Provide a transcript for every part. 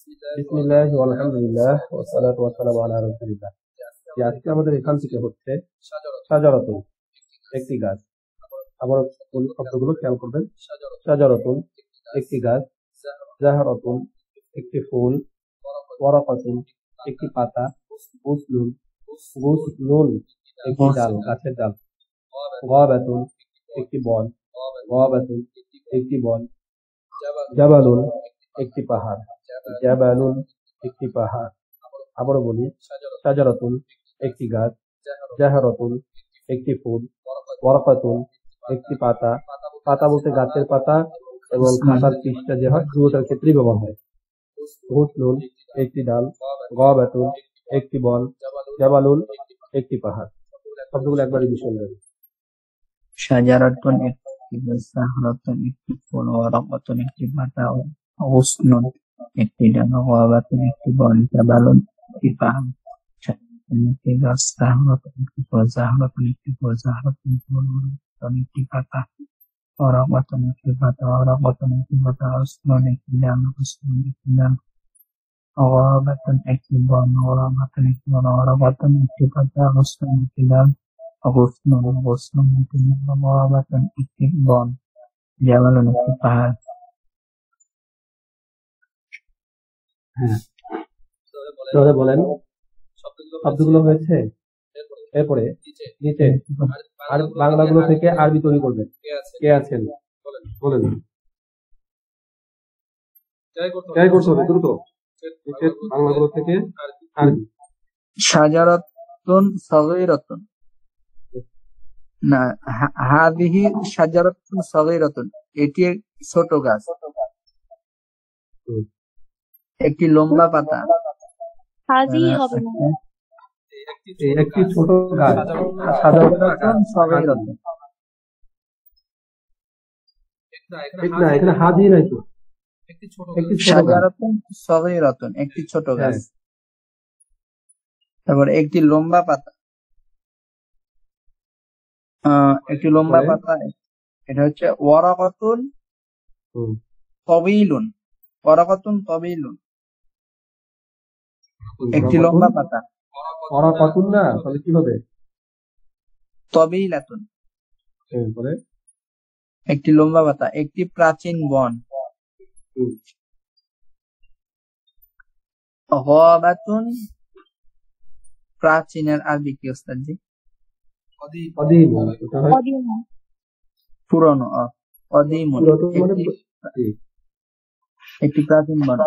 বিসমিল্লাহি ওয়াল হামদুলিল্লাহ ওয়াসসালাতু ওয়াসসালামু আলা রাসূলিল্লাহ। আজকে আমাদের এখান থেকে হচ্ছে শাজারাতুন, একটি গাছ। আবার শব্দগুলো খেয়াল করবেন। শাজারাতুন, একটি গাছ। জাহরাতুন, একটি ফুল। ওয়ারাকাতুন, একটি পাতা। গুসলুন, গুসলুন, একটি ডাল, গাছের ডাল। গাবাতুন, একটি বন। গাবাতুন, একটি বন। জাবালুন, একটি পাহাড়। জাবালুন, একটি পাহাড়। আবারও বলি, শাজারাতুন, একটি গাছ। জাহরাতুন, একটি ফুল। ওয়ারাকাতুন, একটি পাতা। পাতা বলতে গাছের পাতা এবং খাতার পৃষ্ঠা যে হয় দুটোর ক্ষেত্রেই ব্যবহার হয়। গুসলুন, একটি ডাল। গাবাতুন, একটি বন। জাবালুন, একটি পাহাড়। শব্দগুলো একবারই বিষয় নেবেন। শাজারাতুন, একটি গাছ। জাহরাতুন, একটি ফুল। ওয়ারাকাতুন, একটি পাতা। গুসলুন, একটি ডাল। গাবাতুন, একটি বন। জাবালুন, একটি পাহাড়। একটি গাছ। জাহরাতুন, একটি ফুল। জাহরাতুন, একটি ফুল। জাহরাতুন, একটি পাতা। ওয়ারাকাতুন, একটি পাতা। ওয়ারাকাতুন, একটি পাতা। গুসলুন, একটি ডাল। গুসলুন, একটি ডাল। গাবাতুন, একটি বন। গাবাতুন, একটি বন। ওয়ারাকাতুন, একটি পাতা। গুসলুন, একটি ডাল। গুসলুন, গুসলুন, একটি ডাল। গাবাতুন, একটি বন। জাবালুন, একটি পাহাড়। তাহলে বলেন শব্দগুলো হয়েছে। এরপরে নিচে আর বাংলাগুলো থেকে আরবি তৈরি করবেন। কে আছেন বলেন। ট্রাই করতে হবে দ্রুত। নিচের বাংলাগুলো থেকে আরবি। শাজারাতুন সাগীরাতুন, না, হাদিহি শাজারাতুন সাগীরাতুন, এটি ছোট গাছ। একটি লম্বা পাতা। হাদিহি হবে না, একটি ছোট গাছ। শাজারাতুন সাগীরাতুন, না, এখানে হাদি নাই তো। একটি ছোট গাছ। শাজারাতুন সাগীরাতুন, একটি ছোট গাছ। তারপর একটি লম্বা পাতা। একটি লম্বা পাতা, এটা হচ্ছে ওয়ারাকাতুন তাওয়ীলুন। ওয়ারাকাতুন তাওয়ীলুন, একটি লম্বা পাতা। ওয়ারাকাতুন না, তাহলে কি হবে? তাওয়ীলাতুন, এরপরে একটি লম্বা পাতা। একটি প্রাচীন বন। গাবাতুন, প্রাচীনের আরবি কি ওস্তাদজি? পুরনো। কদীমুন, একটি প্রাচীন বন।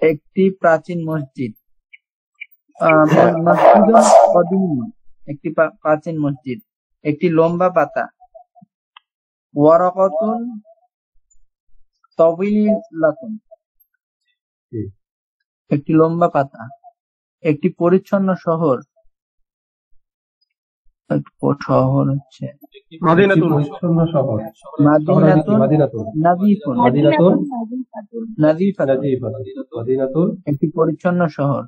একটি প্রাচীন মসজিদ। মসজিদুন কদীমুন, একটি প্রাচীন মসজিদ। একটি লম্বা পাতা। ওয়ারাকাতুন তাওয়ীলাতুন, একটি লম্বা পাতা। একটি পরিচ্ছন্ন শহর। শহর হচ্ছে মদিনাতুন। পরিচ্ছন্ন শহর। মাদিনাতুন নাযীফুন, মদিনাতুন নাযীফাতুন, একটি পরিচ্ছন্ন শহর।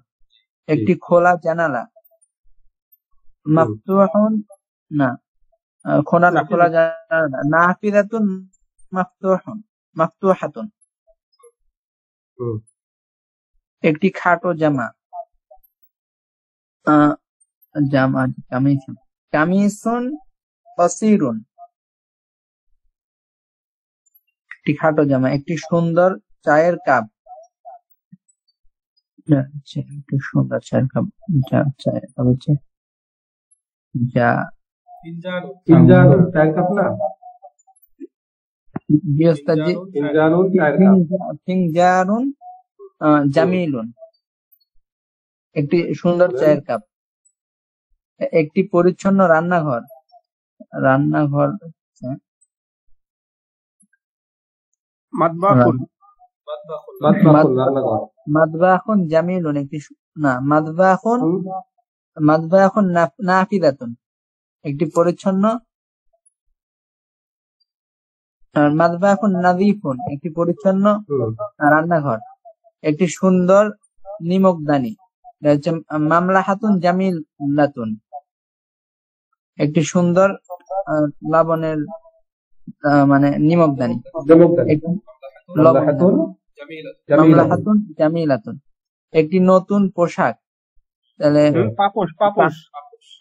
একটি খোলা জানালা। মাফতুহুন, না, খোলা জানালা। নাফিযাতুন মাফতুহাতুন, একটি খাটো জামা। কামিসুন কাসীরুন, একটি খাটো জামা। একটি সুন্দর চায়ের কাপ। একটি সুন্দর চায়ের কাপ। চায়ের কাপ হচ্ছে ফিনজানুন জামিলুন, একটি সুন্দর চায়ের কাপ। একটি পরিচ্ছন্ন রান্নাঘর। রান্নাঘর মাদবাখুন জামিলুন, একটি, না, মাদবাখুন নাফিযাতুন, একটি পরিচ্ছন্ন। মাদবাখুন নাযীফুন, একটি পরিচ্ছন্ন রান্নাঘর। একটি সুন্দর নিমকদানি। মামলাহাতুন জামিলাতুন, একটি সুন্দর লবণের মানে নিমকদানি। মামলাহাতুন জামিলাতুন মামলাহাতুন জামিলাতুন একটি নতুন পোশাক। তাহলে পাপোশ পাপোশ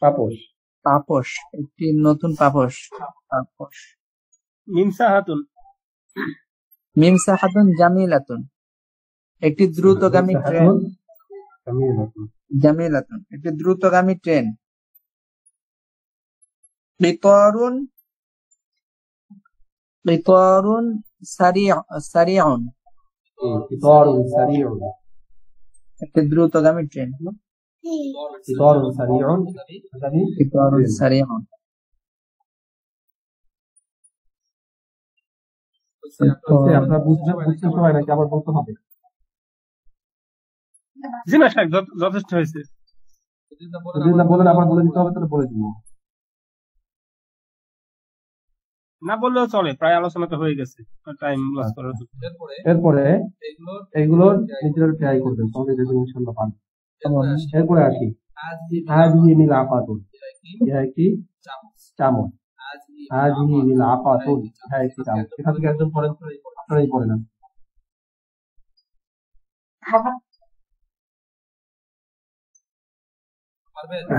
পাপোশ পাপোশ একটি নতুন পাপোশ। পাপোশ মিমসাহাতুন মিমসাহাতুন জামিলাতুন একটি দ্রুতগামী ট্রেন। মামলাহাতুন জামিলাতুন জামিলাতুন একটি দ্রুতগামী ট্রেন। কিতারুন কিতারুন সারিউন কিতারুন সারিউন একটি দ্রুতগামী ট্রেন। কিতারুন সারিউন কিতারুন সারিউন আপনার বুঝতে সবাই নাকি আবার বলতে হবে? জি না সাহেব, যথেষ্ট হয়েছে। যদি না বলেন আবার বলে দিতে হবে, তাহলে বলে দিব। না বললেও চলে, প্রায় আলোচনা তো হয়ে গেছে, টাইম লস করার। এরপরে এগুলোর নিজেরা ট্রাই করবেন, তাহলে দেখবেন ইনশাআল্লাহ পারবেন। এরপরে আসি হাজিহি মিলাফাতুন, ইহা একটি চামচ। হাজিহি মিলাফাতুন, ইহা একটি চামচ। এখান থেকে একজন পড়েন, আপনারাই পড়ে নেন।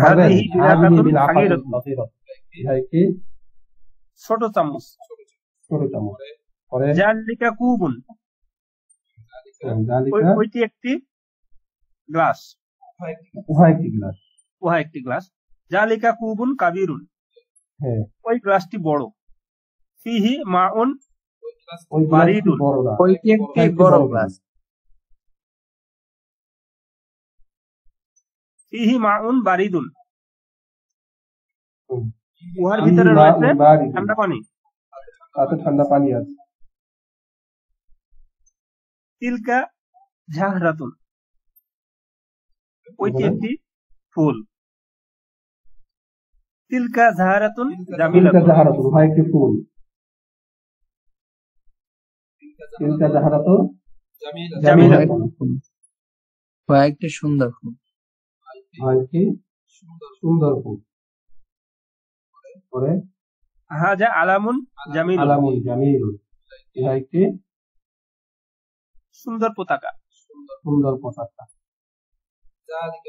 হাদিহি হাজিহি মিলাফাতুন মিলাফাতুন সাগীরাতুন, সাগীরাতুন, ইহা একটি ছোট চামচ। ছোট চামচ। পরে জালিকা কুবুন, জালিকা ওইটি একটি গ্লাস। উহা একটি গ্লাস। উহা একটি গ্লাস। জালিকা কুবুন কাবিরুন, হ্যাঁ, ওই গ্লাসটি বড়। ফিহি মাউন ওই গ্লাসটি বারিদুন, বড় না, ওইটি একটি বড় গ্লাস। ফিহি মাউন বারিদুন, হুম। উহার ভিতরে রয়েছে বারিদুন, ঠান্ডা পানি। তাতে ঠান্ডা পানি আছে। তিলকা জাহরাতুন, ওইটি একটি ফুল। তিলকা জাহরাতুন তিলকা জামিলাতুন, জাহারাতুন, উহা একটি ফুল। তিলকা জাহারাতুন জামিলাতুন, কয়েকটি সুন্দর ফুল। উহা একটি সুন্দর ফুল। পরে হাজা আলামুন জামিলুন, আলামুন জামিলুন, ইহা একটি সুন্দর পতাকা। সুন্দর পতাকা।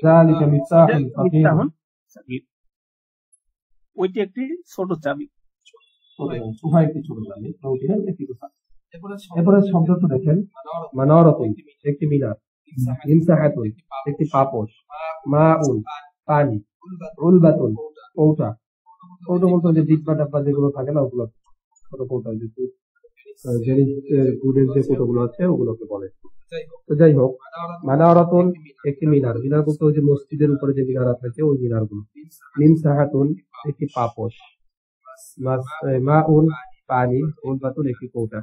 যালিকা মিফতাহুন সাগীর, মিফতাহুন সাগীর, ওইটি একটি ছোট চাবি। উহা একটি ছোট চাবি। একটি কথা। এরপরে শব্দটা দেখেন, মানারাতুন একটি মিনার, ইমসাহাতুন একটি পাপোশ, মাউন পানি, উলবাতুন কৌটা। কৌটা বলতে যে ডিব্বা ডাব্বা যেগুলো থাকে না, ওগুলো ছোট কৌটা, যে গুড়ের যে কৌটাগুলো আছে ওগুলোকে বলে। তো যাই হোক, মানারাতুন একটি মিনার। মিনার বলতে ওই যে মসজিদের উপরে যে মিনার থাকে ওই মিনার গুলো। ইমসাহাতুন একটি পাপোশ, মাউন পানি, উলবাতুন একটি কৌটা।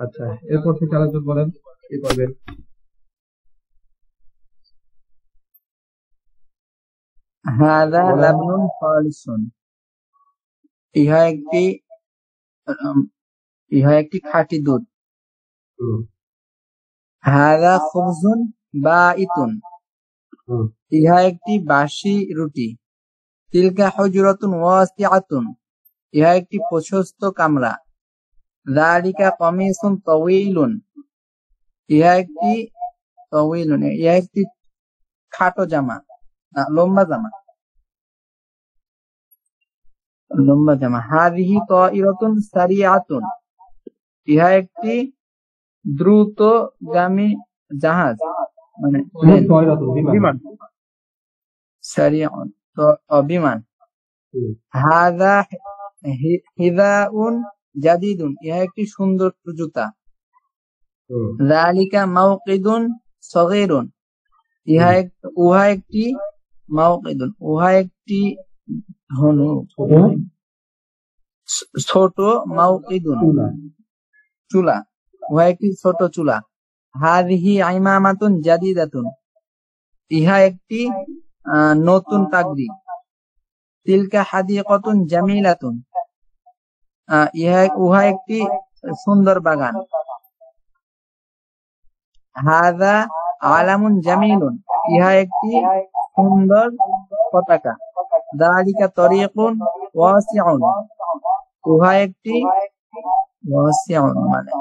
আচ্ছা, এরপর থেকে আরেকজন বলেন, কি করবেন? হাদা লাবনুন খালিসুন, ইহা একটি খাঁটি দুধ। হাদা খুবজুন বাঈতুন, ইহা একটি বাসি রুটি। তিলকা হুজরাতুন ওয়াসিআতুন, ইহা একটি প্রশস্ত কামরা। যালিকা কামিসুন তাওয়ীলুন, ইহা একটি খাটো জামা, লম্বা জামা। হাযিহি তায়রাতুন সারিআতুন, ইহা একটি দ্রুতগামী জাহাজ, মানে প্লেন। বিমান। সারিআতুন বিমান। হাযা হিযাউন জাদীদুন, ইহা একটি সুন্দর জুতা। যালিকা মাওকিদুন সগীরুন, উহা একটি মাওকিদুন, উহা একটি ছোট মাওকিদুন চুলা, উহা একটি ছোট চুলা। হাযিহি ইমামাতুন জাদীদাতুন, ইহা একটি নতুন পাগড়ি। তিলকা হাদিকাতুন জামিলাতুন, উহা একটি সুন্দর বাগান। হাযা আলামুন জামিলুন, ইহা একটি সুন্দর পতাকা। যালিকা তরিকুন ওয়াসিউন, উহা একটি ওয়াসিউন মানে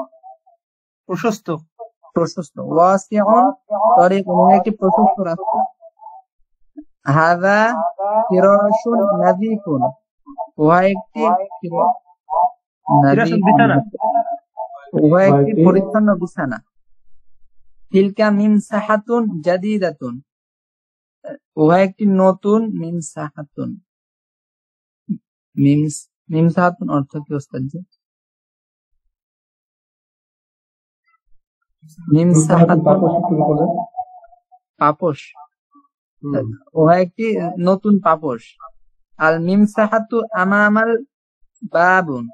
প্রশস্ত। প্রশস্ত। ওয়াসিউন তরিকুন একটি প্রশস্ত রাস্তা। হাযা ফিরাশুন নাযীফুন উহা একটি ফিরাশুন বিছানা। উহা একটি পরিচ্ছন্ন বিছানা। তিলকা মিমসাহাতুন জাদীদাতুন উহা একটি নতুন মিমসাহাতুন। মিমসাহাতুন অর্থ কি ওস্তাদ জি? মিমসাহাতুন পাপোশ। উহা একটি নতুন পাপোশ। আল মিমসাহাতু আমামাল বাবুন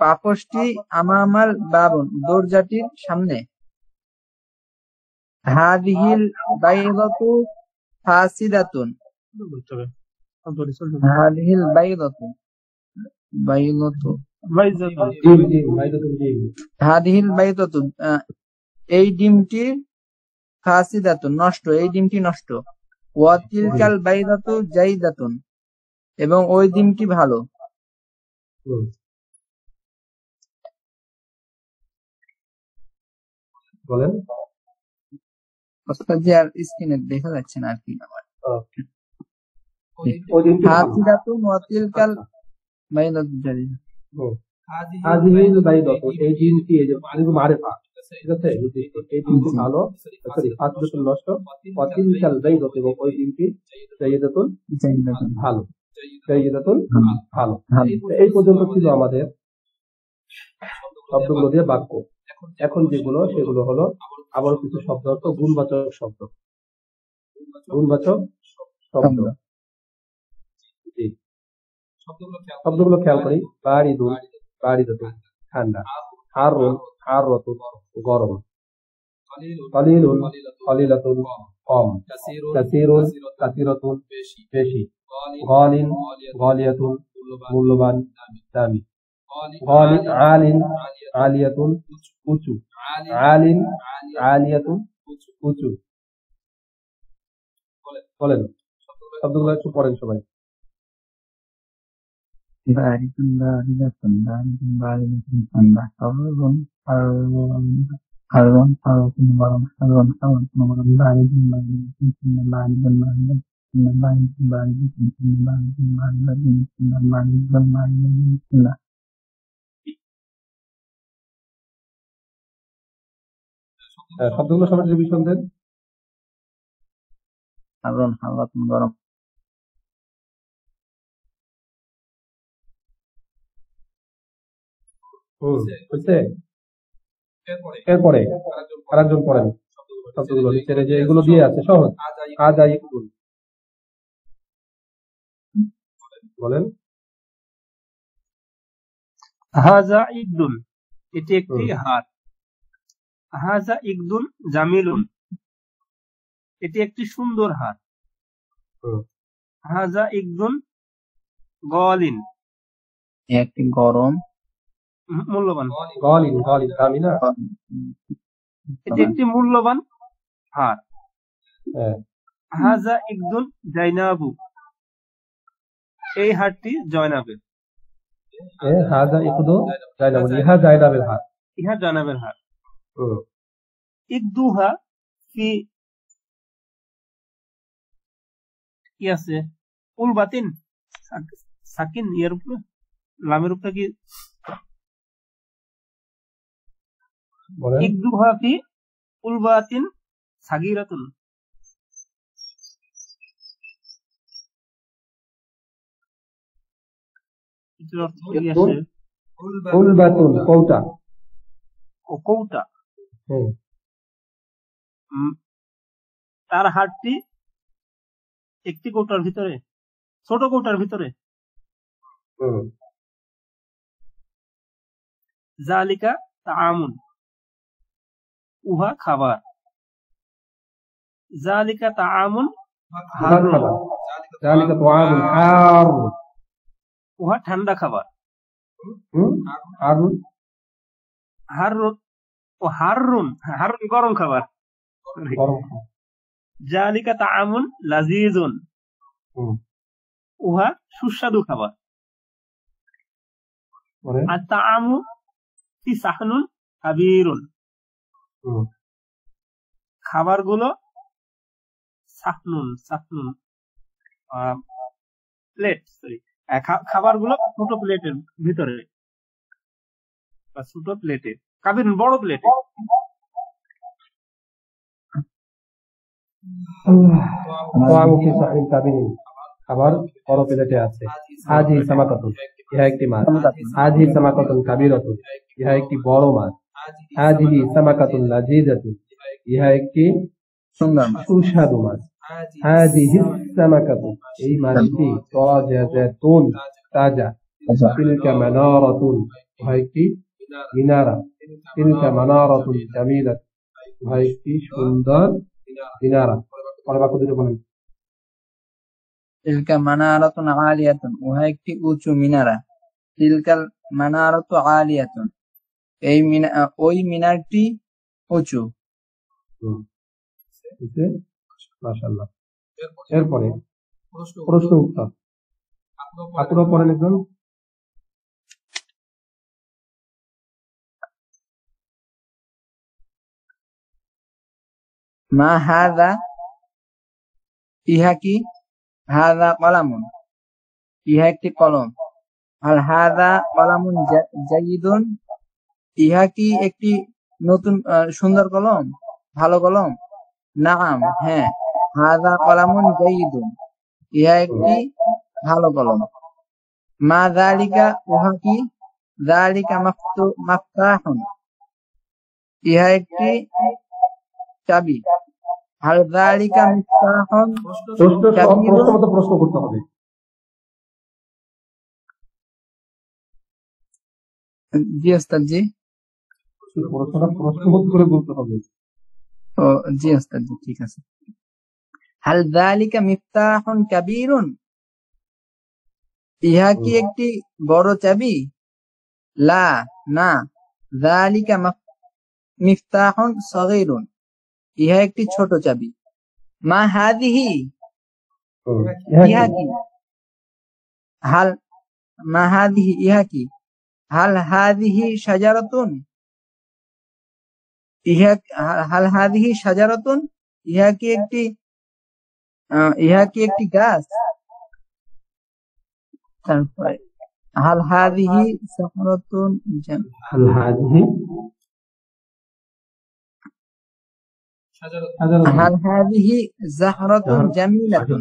পাপোশটি আমামাল বাবুন দরজাটির সামনে। হাযিহিল বাইদাতু ফাসিদাতুন হাযিহিল বাইদাতু হাযিহিল বাইদাতু এই ডিমটি ফাসিদাতুন নষ্ট, এই ডিমটি নষ্ট। ওয়া তিলকাল বাইদাতু জাইদাতুন এবং ওই ডিমটি ভালো। বলেন ওস্তাদ জি আর স্ক্রিনে দেখা যাচ্ছে না আর কি আমার। ফাসিদাতুন ওয়া তিলকাল বাইদাতু জাইদাতুন হাযিহিল বাইদাতু এই ডিমটি এই যে মারিফা, ঠিক আছে, এই ডিমটি ভালো, সরি ফাসিদাতুন নষ্ট, ওয়া তিলকাল বাইদাতু এবং ওই ডিমটি জাইদাতুন ভালো, জাইদাতুন ভালো। এই পর্যন্ত ছিল আমাদের শব্দগুলো দিয়ে বাক্য। এখন যেগুলো সেগুলো হলো আবার কিছু শব্দ অর্থ গুণবাচক শব্দ। গুণবাচক শব্দ শব্দগুলো খেয়াল করি। বারিদুন বারিদাতুন ঠান্ডা, হারুন হাররাতুন গরম, কলিলুন কলিলাতুন কম, কাসীরুন কাসীরাতুন বেশি, গালিন গালিয়াতুন মূল্যবান দামি, গালিন আলিন আলিয়াতুন উঁচু, আলিন আলিয়াতুন উঁচু। বলেন শব্দগুলো একটু পড়েন সবাই। বারিদুন বারিদাতুন বারিদুন বারিদাতুন ঠান্ডা, হারুন হারুন হারুন হারুন গরম, হারুন হারুন গরম, বারিদুন বারিদাতুন বারিদুন বারিদাতুন বারিদুন বারিদাতুন বারিদুন বারিদাতুন বারিদুন বারিদাতুন। শব্দগুলো সবাই রিভিশন দেন। হারুন হারুন গরম। বুঝছে? এরপরে আরেকজন পড়েন শব্দগুলো নিচের যে এগুলো দিয়ে আছে সহজ। আজ আই বলেন। হাযা ইকদুন এটি একটি হাত। হাযা ইকদুন জামিলুন এটি একটি সুন্দর হাত। হাযা ইকদুন গালিন একটি গরম মূল্যবান। গালিন গালিন দামি না, এটি একটি মূল্যবান হাত। হাযা ইকদুন জাইনাবু এই হাতটি জয়নাবের। হাযা ইকদুন জাইনাবু ইহা জাইনাবের হাত, ইহা জয়নাবের হাত। ইকদুহা কি কি আছে উলবাতিন সাকিন এর উপরে লামের উপরে কি বলেন। ইকদুহা কি উলবাতিন সাগীরাতুন এটার অর্থ কি আছে? উলবাতুন কৌটা, ও কৌটা। তার হাতটি একটি কৌটার ভিতরে, ছোট কৌটার ভিতরে। জালিকা তাআমুন উহা খাবার। জালিকা তাআমুন হারুন জালিকা তাআমুন হার উহা ঠান্ডা খাবার। হারুন হারুন ও হারুন হারুন গরম খাবার। জালিকা তাআমুন লাযীজুন উহা সুস্বাদু খাবার। পরে আত-তাআমু ফি সাহনুন কাবীরুন। হুম, খাবারগুলো সাহনুন প্লেট, সরি, খাবারগুলো ছোট প্লেটের ভিতরে বা ছোট প্লেটে, কাবির বড় প্লেটে। তাআমু ফি সাহনিন কাবিরিন, খাবার বড় প্লেটে আছে। হাযিহি সামাকাতুন, ইহা একটি মাছ। হাযিহি সামাকাতুন কাবীরাতুন, ইহা একটি বড় মাছ। হাযিহি সামাকাতুন লাযীযাতুন, ইহা একটি সুন্দর মাছ। সুস্বাদু মাছ। হাযিহি সামাকাতুন, এই মাছটি তাজাতুন, তাজা। আচ্ছা, তিলকা মানারাতুন, ইহা একটি মিনারা। তিলকা মানারাতুন জামিলাতুন, ইহা একটি সুন্দর মিনারা। পরের বাক্য দুটো বলেন। তিলকা মানারাতুন আলিয়াতুন, উহা একটি উঁচু মিনারা। তিলকাল মানারাতু আলিয়াতুন, ওই মিনারটি উঁচু। মাশাআল্লাহ। এরপরে প্রশ্ন উত্তর। আপুরা পড়েন একজন। মা হাযা, ইহা কি? হাযা কলামুন, ইহা একটি কলম। আল হাযা কলামুন জাইয়িদুন, ইহা কি একটি নতুন সুন্দর কলম, ভালো কলম? নাম, হ্যাঁ। হাযা কলামুন জাইয়িদুন, ইহা একটি ভালো কলম। মা যালিকা, উহা কি? যালিকা মাফতাহুন, ইহা একটি চাবি। হাল যালিকা মিফতাহুন প্রশ্ন কাবীরুন, মতো প্রশ্ন করতে হবে। জি ওস্তাদ জি। প্রশ্নটা প্রশ্ন মতো করে বলতে হবে। ও জি ওস্তাদ জি, ঠিক আছে। হাল যালিকা মিফতাহুন কাবীরুন, ইহা কি একটি বড় চাবি? লা, না। যালিকা মিফতাহুন সগীরুন, ইহা একটি ছোট চাবি। মা হাযিহি, ইহা কি? হাল মা হাযিহি, ইহা কি? হাল হাযিহি শাজারাতুন, হাল হাযিহি শাজারাতুন, ইহা কি একটি গাছ? তারপরে হাল হাযিহি সাহরাতুন, হাল হাযিহি হাল হাযিহি জাহরাতুন জামিলাতুন।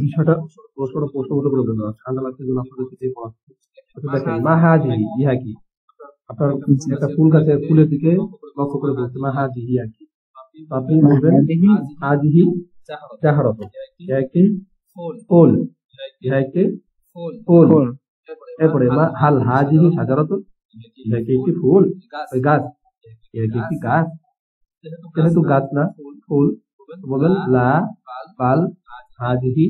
প্রশ্নটা প্রশ্ন মতো করে বলতে হবে। ঠান্ডা লাগছে জন্য আপনাদের সাথে পড়াচ্ছি। দেখেন মা হাযিহি, ইহা কি? আপনার একটা ফুল গাছের ফুলের দিকে লক্ষ্য করে বলছে মা হাযিহি, ইহা কি? আপনি বলবেন হাযিহি জাহরাতুন, ইহা একটি ফুল। ইহা একটি ফুল। এরপরে হাল হাযিহি শাজারাতুন, ইহা কি একটি ফুল, ওই গাছ? ইহা কি একটি গাছ? যেহেতু গাছ না ফুল, বলবেন লা বাল হাযিহি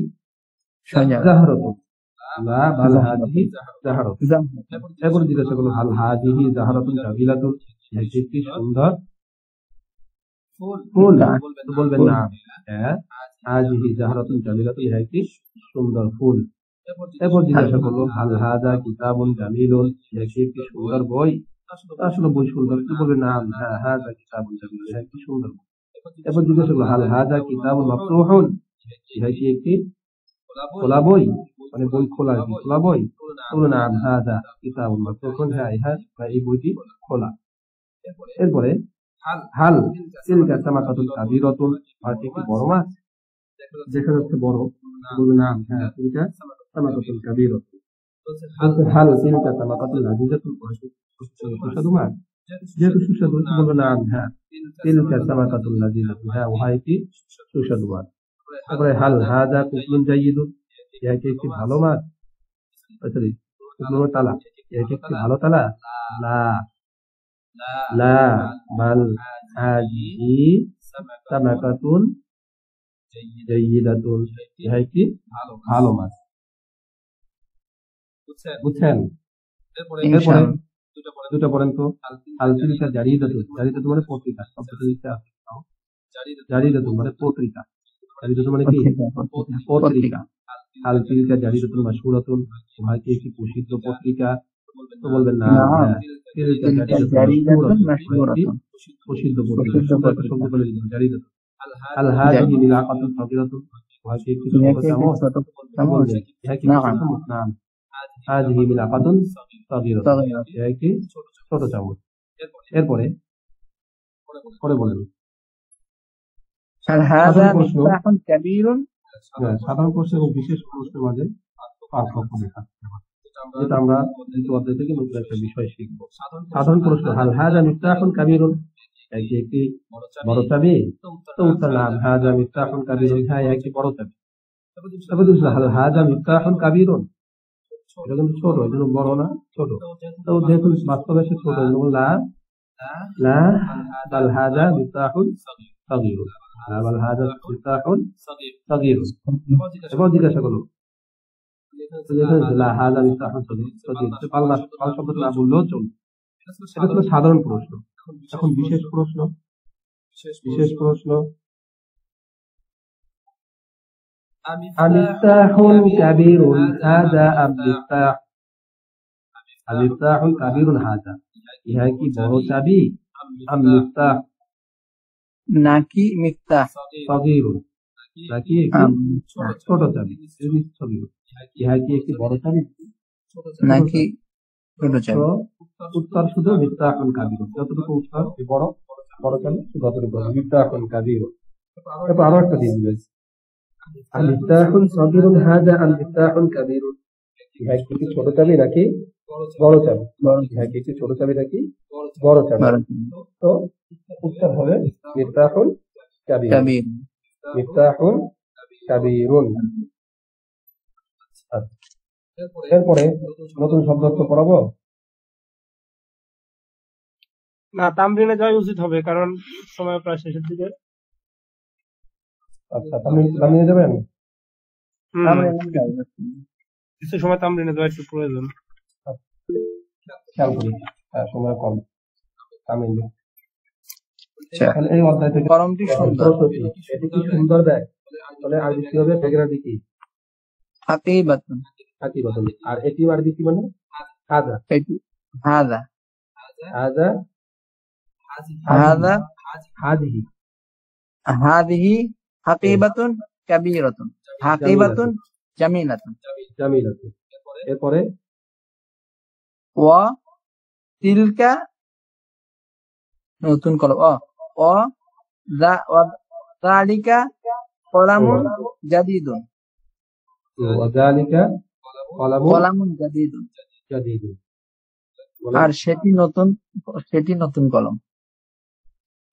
জাহরাতুন, লা বাল হাযিহি জাহরাতুন। এরপরে জিজ্ঞাসা করলো হাল হাযিহি জাহরাতুন জামিলাতুন, ইহা কি একটি সুন্দর ফুল? বলবেন না, হ্যাঁ। হাযিহি জাহরাতুন জামিলাতুন, ইহা একটি সুন্দর ফুল। এরপর জিজ্ঞাসা করলো হাল হাযা কিতাবুন জামিলুন, ইহা কি একটি সুন্দর বই? আসলে বই সুন্দর, কি বলবেন না, হ্যাঁ হাযা কিতাবুন জামিলুন, ইহা একটি সুন্দর বই। এরপর জিজ্ঞাসা করলো হাল হাযা কিতাবুন মাফতুহুন, ইহা কি একটি খোলা বই, মানে বই খোলা, কি খোলা বই? বলুন না, হাযা কিতাবুন মাফতুহুন, হ্যাঁ ইহা এই বইটি খোলা। এরপরে হাল তিলকা সামাকাতুন কাবীরাতুন, আর একটি বড় মাছ? দেখা যাচ্ছে বড়, বলুন না, হ্যাঁ তিলকা সামাকাতুন কাবীরাতুন। হাল তিলকা সামাকাতুন লাযীযাতুন, সুস্বাদু মাছ? যেহেতু সুস্বাদু, বলবো না, হ্যাঁ তিলকা সামাকাতুন লাযীযাতুন, হ্যাঁ উহা একটি সুস্বাদু মাছ। তারপরে হাল হাযা কুফলুন জাইয়িদুন, ইহা কি একটি ভালো মাছ? সরি, কুফলুন তালা, ইহা কি একটি ভালো তালা? লা লা বাল হাযিহি সামাকাতুন জাইয়িদাতুন, ইহা একটি ভালো মাছ। বুঝছেন? এরপরে দুটো পড়েন তো। হাল তিলকা জারিদাতুন, জারিদাতুন মানে পত্রিকা, শব্দটা নিচে আছে। জারিদাতুন মানে পত্রিকা, জারিদাতুন মানে কি? পত্রিকা। হাল তিলকা জারিদাতুন মাশহুরাতুন, উহা কি একটি প্রসিদ্ধ পত্রিকা? তো বলবেন না নাম হ্যাঁ তিলকা তিলকা জারিদাতুন জারিদাতুন মাশকুরাতুন একটি মাশকুরাতুন প্রসিদ্ধ পত্রিকা প্রসিদ্ধ সুন্দর একটা পত্রিকা শব্দ বলে দিলেন জারিদাতুন আল হাদিহি জারি মিলাকাতুন সাগীরাতুন উহাকে একটি ছোট ইহা কি একটি চামচ ছোট তো চামচ? বলবেন ইহা কি একটি নাম ছোট চামচ নাম হাদিহি মিলাকাতুন সাগীরাতুন সাগীরাতুন ইহা একটি ছোট চামচ এরপরে পরে বলেন هل هذا সাধারণ প্রশ্ন مفتاح كبير؟ সাধারণ প্রশ্ন এবং বিশেষ প্রশ্নের মাঝে পার্থক্য দেখাতে হবে যেটা আমরা দ্বিতীয় অধ্যায় থেকে নতুন একটা বিষয় শিখবো সাধারণ প্রশ্ন হাল হাজা মিফতাহুন কাবীরুন এটি একটি বড় চাবি তো উত্তর নাম হাজা মিফতাহুন কাবীরুন হ্যাঁ একটি বড় চাবি তবে দুসরা হাল হাজা মিফতাহুন কাবীরুন এটা কিন্তু ছোট এই জন্য বড় না ছোট তো যেহেতু বাস্তবে সে ছোট এই জন্য লা লা বাল হাজা মিফতাহুন সাগীরুন লা বাল হাজা মিফতাহুন সাগীরুন এবার জিজ্ঞাসা করলো লা হাজা মিফতাহুন সাগীর তো পাল্লা পাল শব্দটা না বললেও চলবে এটা ছিল সাধারণ প্রশ্ন এখন বিশেষ প্রশ্ন আমিফতাহুন কাবীরুন হাজা আমিফতাহুন কাবীরুন হাজা ইহা কি বড় চাবি আম মিফতাহ নাকি মিফতাহ সাগীরুন নাকি একটি মিফতাহ ছোট চাবি সাগীরুন ইহা কি একটি বড় চাবি নাকি ছোট তো চাবি? উত্তর শুধু মিফতাহুন কাবীরুন যতটুকু উত্তর বড় বড় চাবি ততটুকু মিফতাহুন কাবীরুন এরপর আরো একটা দিন রয়েছে মিফতাহুন সাগীরুন হাজা আম মিফতাহুন কাবীরুন ইহা কি একটি ছোট চাবি নাকি বড় চাবি বড় ইহা কি একটি ছোট চাবি নাকি বড় চাবি বড় চাবি। তো উত্তর হবে মিফতাহুন কাবীরুন কাবির মিফতাহুন কাবীরুন আচ্ছা, এরপরে নতুন শব্দ অর্থ পড়াবো না, তামরিনে যাওয়া উচিত হবে, কারণ সময় প্রায় শেষের দিকে। আচ্ছা তামিয়ে যাবেন আমরা কিছু সময় তামরিনে যাওয়া একটু প্রয়োজন। খেয়াল করি সময় কম তামিল আচ্ছা, তাহলে এই অধ্যায় থেকে কলমটি সুন্দর। এটি কি সুন্দর দেয় তাহলে আরবি কি হবে বেগরাদি কি হাকিবাতুন হাকি বদল আর এটি আরবি কি মানে হাজা এটি হাদা হাজা হাদা হাজিহি হাদিহি হাকিবাতুন কাবীরাতুন হাকিবাতুন জামিলাতুন জামিলাতুন এরপরে ওয়া তিলকা নতুন কলম ও যালিকা কলামুন জাদিদুন ওয়াজালিকা কলামুন কলামুন জাদিদুন জাদিদুন আর সেটি নতুন কলম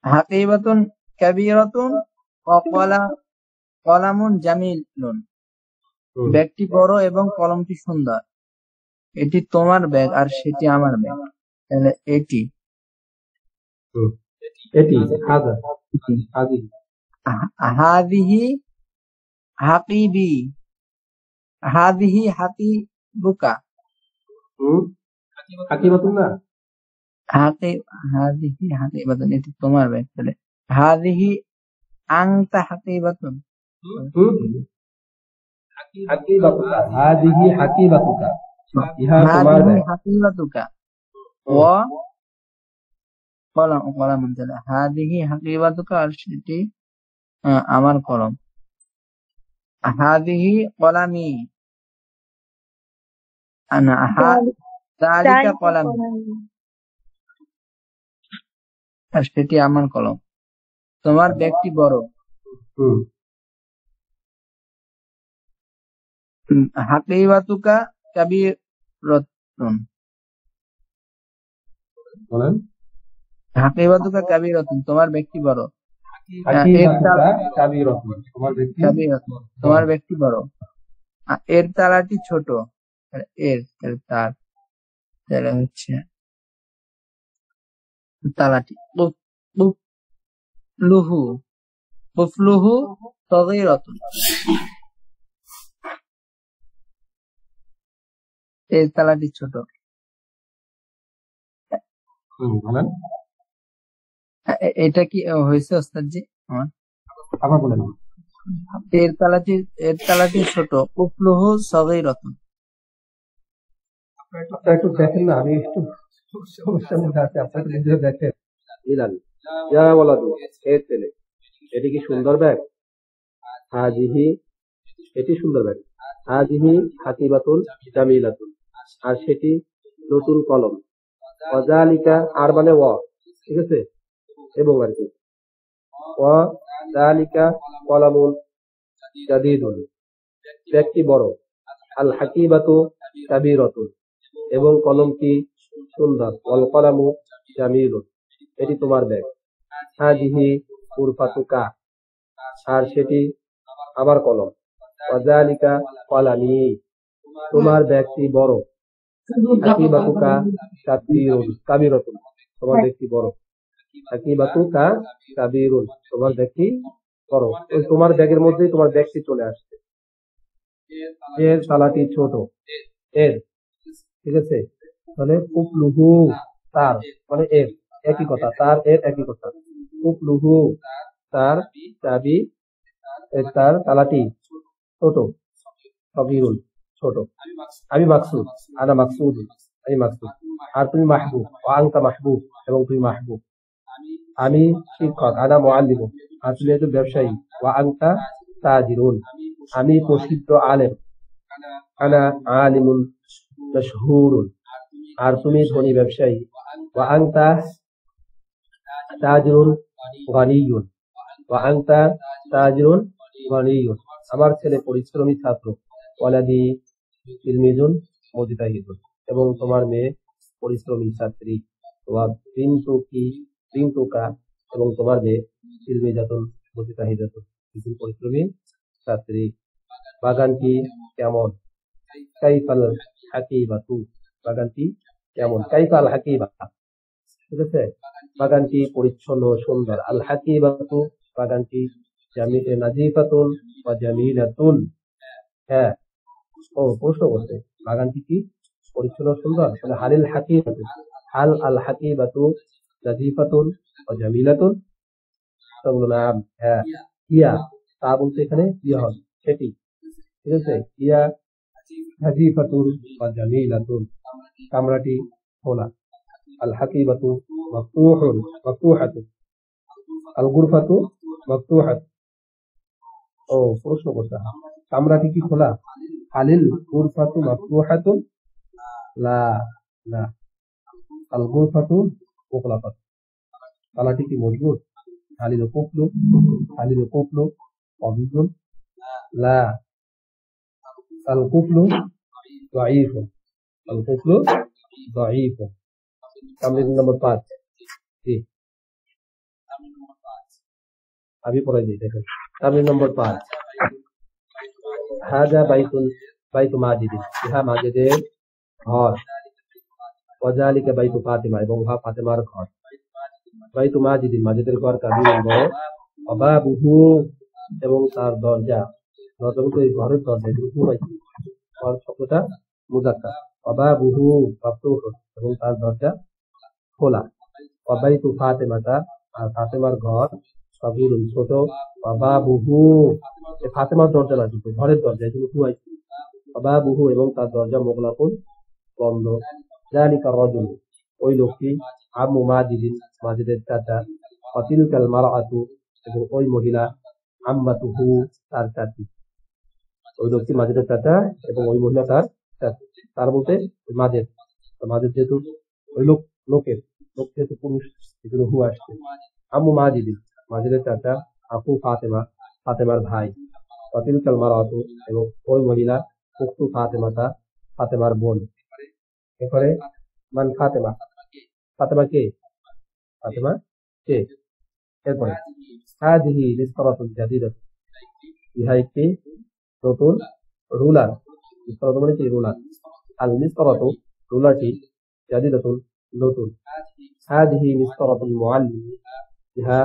হাকিবাতুন কাবীরাতুন ও কলামুন জামিলুন ব্যাগটি বড় এবং কলমটি সুন্দর। এটি তোমার ব্যাগ আর সেটি আমার ব্যাগ। তাহলে এটি এটি হাজা হাজি হাদিহি হাকিবি হাদিহি হাকিবুকা হাকিবাতুন না হাদিহি হাকিবাতুন এটি তোমার ব্যাগ। তাহলে হাদিহি আনতা হাকিবাতুন হাকিবাতুকা হাজিহি হাকিবাতুকা ইহা তোমার হাদিহি ব্যাগ হাকিবাতুকা ওয়া কলামুন তাহলে হাদিহি হাকিবাতুকা আর সেটি আমার কলম। হাদিহি কলামি আনা যালিকা কলামি আর সেটি আমার কলম। তোমার ব্যাগটি বড়। হাকিবাতুকা কাবীরাতুন বলেন হাকিবাতুকা কাবীরাতুন তোমার ব্যক্তি বড়। হাকিবাতুকা কাবীরাতুন তোমার ব্যক্তি কাবীরাতুন তোমার ব্যক্তি বড়। এর তালাটি ছোট। এর তার তাহলে হচ্ছে তালাটি কুফলুহু সাগীরাতুন এর তালাটি ছোট। বলেন এটা কি হয়েছে ওস্তাদ জি? আবার বলেন এর তালাটি ছোট। কুফলুহু সাগীরাতুন আপনারা একটু দেখেন না, আমি একটু সমস্যার মধ্যে আছি, আপনারা একটু নিজেরা দেখেন। মিলান ইয়া ওয়ালাদু, এ ছেলে, এটি কি সুন্দর ব্যাগ? হাজিহি, এটি সুন্দর ব্যাগ। হাজিহি হাকিবাতুন জামিলাতুন, আর সেটি নতুন কলম। ওয়াজালিকা, আর মানে ওয়া, ঠিক আছে, এবং আর কি, ওয়া যালিকা কলামুন জাদীদুন, ব্যাগটি বড়। আল হাকিবাতু কাবীরাতুন, এবং কলমটি সুন্দর। ওয়াল কলামু জামিলুন, এটি তোমার ব্যাগ। হাজিহি উরফাতুকা, আর সেটি আমার কলম। ওয়াজালিকা কলামি, তোমার ব্যাগটি বড়। হাকিবাতুকা কাবীরাতুন, তোমার ব্যাগটি বড়। হাকিবাতুকা কাবীরুন, তোমার ব্যাগটি বড়। ওই তোমার ব্যাগের মধ্যেই তোমার ব্যাগটি চলে আসছে। এর তালাটি ছোট। এর, ঠিক আছে, মানে কুফলুহু, তার মানে এর, একই কথা, তার এর একই কথা। কুফলুহু, তার চাবি, তার তালাটি ছোট। সগীরুন, ছোট। আমি মাকসুদ, আনা মাকসুদ, আমি মাকসুদ। আর তুমি মাহবুব, আনতা মাহবুব, এবং তুমি মাহবুব। আমি শিক্ষক, আনা মুআল্লিমুন, আর তুমি একজন ব্যবসায়ী। ওয়া আনতা তাজিরুন, আমি প্রসিদ্ধ আলেম। আনা আলিমুন মাশহুরুন, আর তুমি ধনী ব্যবসায়ী। ওয়া আনতা তাজিরুন গানিয়ুন, ওয়া আনতা তাজিরুন গানিয়ুন, আমার ছেলে পরিশ্রমী ছাত্র। ওয়ালাদি তিলমিজুন মুজতাহিদুন, এবং তোমার মেয়ে পরিশ্রমী ছাত্রী। ওয়া বিনতুকা, এবং তোমার মেয়ে তিলমিজাতুন মুজতাহিদাতুন, পরিশ্রমী ছাত্রী। বাগানটি কেমন? কাইফাল হাকিবাতু, বাগানটি কেমন? কাইফাল হাকিবা, ঠিক আছে, বাগানটি পরিচ্ছন্ন সুন্দর। আল হাকিবাতু, বাগানটি নাজিফাতুন ওয়া জামিলাতুন। হ্যাঁ, ও প্রশ্ন করছে বাগানটি কি পরিচ্ছন্ন সুন্দর, তাহলে হালিল হাকিবাতু, হাল আল হাকিবাতু নাজিফাতুন ওয়া জামিলাতুন, তো বললো নাম, হ্যাঁ। ইয়া, তা বলতে এখানে ইয়া হবে, সেটি, ঠিক আছে। ইয়া হাজিফাতুন ওয়া জামিলাতুন, কামরাটি খোলা। আল হাকিবাতু মাফতুহুন মাফতুহাতুন, আল গুরফাতু মাফতুহাতুন। ও প্রশ্ন করতে, কামরাটি কি খোলা? হালিল গুরফাতু মাফতুহাতুন, লা, না। আল গুরফাতু মুগলাকাতুন, তালাটি কি মজবুত? হালিল কুফলু, হালিল কুফলু কবিজুন, লা। আল কুফলু দাঈফুন, আল কুফলু দাঈফুন। তামরিন নম্বর 5, জি আমি পড়াই দিই, দেখেন। তামরিন নম্বর 5, হাজা বাইতু মাজিদিন, ইহা মাজিদের ঘর। ওয়াজালিকা বাইতু ফাতিমা, এবং উহা ফাতেমার ঘর। বাইতু মাজিদিন, মাজিদের ঘর। কাবীরুন, বড়। ওয়াবাবুহু, এবং তার দরজা। দরজা বলতে ঘরের দরজা, ঘর শব্দটা মুযাক্কার। ওয়াবাবুহু মাফতুহুন, এবং তার দরজা খোলা। ওয়াবাইতু ফাতিমাতা, আর ফাতেমার ঘর। সগীরুন, ছোট। ওয়াবাবুহু, ফাতেমার দরজা না, কিন্তু ঘরের দরজা, এজন্য হুয়াইছে। ওয়াবাবুহু, এবং তার দরজা। মুগলাকুন, বন্ধ। যালিকা রাজুল, ওই লোকটি। আম্মু মাজিদিন, মাজিদের চাচা। ওয়াতিলকাল মারআতু, এবং ওই মহিলা। আম্মাতুহু, তার চাচি। ওই লোকটি মাজিদের চাচা, এবং ওই মহিলা তার চাচি। তার বলতে মাজিদ, মাজিদ যেহেতু ওই লোকের, লোক যেহেতু পুরুষ, এগুলো হু আসছে। আম্মু মাজিদিন, মাজিদের চাচা। আফু ফাতেমা, ফাতেমার ভাই। ওয়াতিলকাল মারআতু, এবং ওই মহিলা। উখতু ফাতেমাতা, ফাতেমার বোন। এরপরে মান ফাতেমা, ফাতেমা কে? ফাতেমা কে? এরপরে হাযিহি মিসতারাতুন জাদীদাতুন, ইহা একটি নতুন রুলার। মিসতারাতু মানে কি? রুলার। আল মিসতারাতু, রুলারটি। জাদীদাতুন, নতুন। হাযিহি মিসতারাতুল মুআল্লিম, ইহা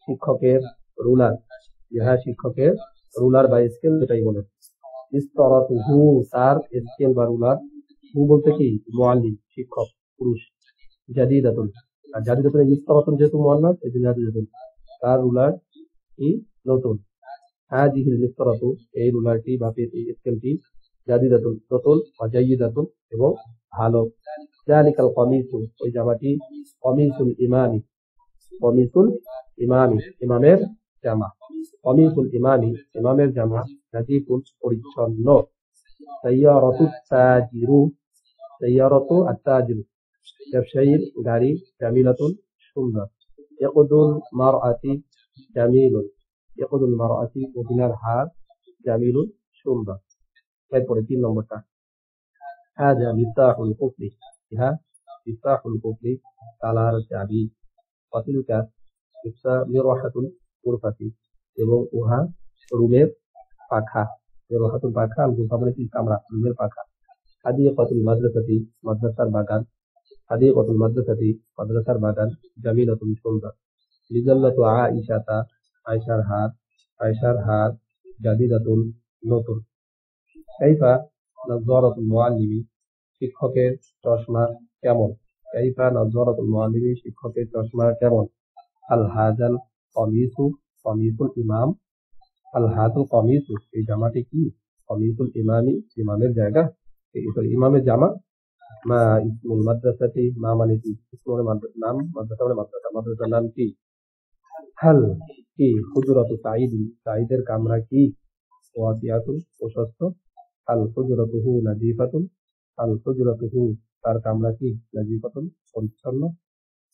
শিক্ষকের রুলার। ইহা শিক্ষকের রুলার বা স্কেল, যেটাই বলে। মিসতারাতুহু, তার স্কেল বা রুলার। হু বলতে কি? মুআল্লিম, শিক্ষক, পুরুষ। জাদীদাতুন, আর জাদীদাতুন মিসতারাতুন যেহেতু মুআন্নাস, এই জন্য জাদীদাতুন, তার রুলার কি? নতুন। হাযিহিল মিসতারাতু, এই রুলারটি বা এই স্কেলটি। জাদীদাতুন, নতুন। ওয়া জাইয়িদাতুন, এবং ভালো। যালিকাল কমিসু, ওই জামাটি, কমিসুল ইমামি, কমিসুল ইমামি, ইমামের জামা, কমিসুল ইমামি, ইমামের জামা, নাজিফুন, পরিচ্ছন্ন। সাইয়ারাতু তাজিরু, সাইয়ারাতু আত-তাজিরু, ব্যবসায়ীর গাড়ি, জামিলাতুন, সুন্দর। ইয়াকুদুল মারআতি জামিলুন, ইয়াকুদুল মারআতি, মহিলার হাত, জামিলুন, সুন্দর। এরপরে 3 নম্বরটা, হাযা মিফতাহুল কুফরি, ইহা মিফতাহুল কুফরি, তালার চাবি। ওয়াতিলকা মিরওয়াহাতুল গুরফাতি, এবং উহা রুমের পাখা। মিরওয়াহাতুল পাখা, আল গুরফা মানে কি? কামরা, রুমের পাখা। হাদিকাতুল মাদ্রাসাতি, মাদ্রাসার বাগান। হাদিকাতুল মাদ্রাসাতি, মাদ্রাসার বাগান, জামিলাতুন, সুন্দর। লিজাল্লাতু আইশাতা, আয়েশার হাত, আয়েশার হাত, জাদিদাতুন, নতুন। কাইফা নাযরাতুল মুআল্লিমি, শিক্ষকের চশমা কেমন? কাইফা নাযরাতুল মুআল্লিমি, শিক্ষকের চশমা কেমন? আল হাজাল কমিসু, কমিসুল ইমাম। আল হাজাল কমিসু, এই জামাটি কি? কমিসুল ইমামি, ইমামের জায়গা, ইমামের জামা। মা ইসমুল মাদ্রাসাতি, মা মানে কি? ইসমু মানে নাম, মাদ্রাসা মানে মাদ্রাসা, মাদ্রাসার নাম কি? হাল কি? হুজরাতু সাঈদি, সাঈদের কামরা কি? ওয়াসিআতুন, প্রশস্ত। আল হুজরাতুহু নাজিফাতুন, আল হুজরাতুহু, তার কামরা কি? নাজিফাতুন, পরিচ্ছন্ন।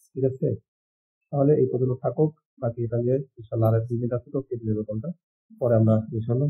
ঠিক আছে, তাহলে এই পর্যন্ত থাকুক। বাকি এটা নিয়ে ইনশাআল্লাহ আরেকদিন আছে তো কেটে নেবে কোনটা, পরে আমরা ইনশাআল্লাহ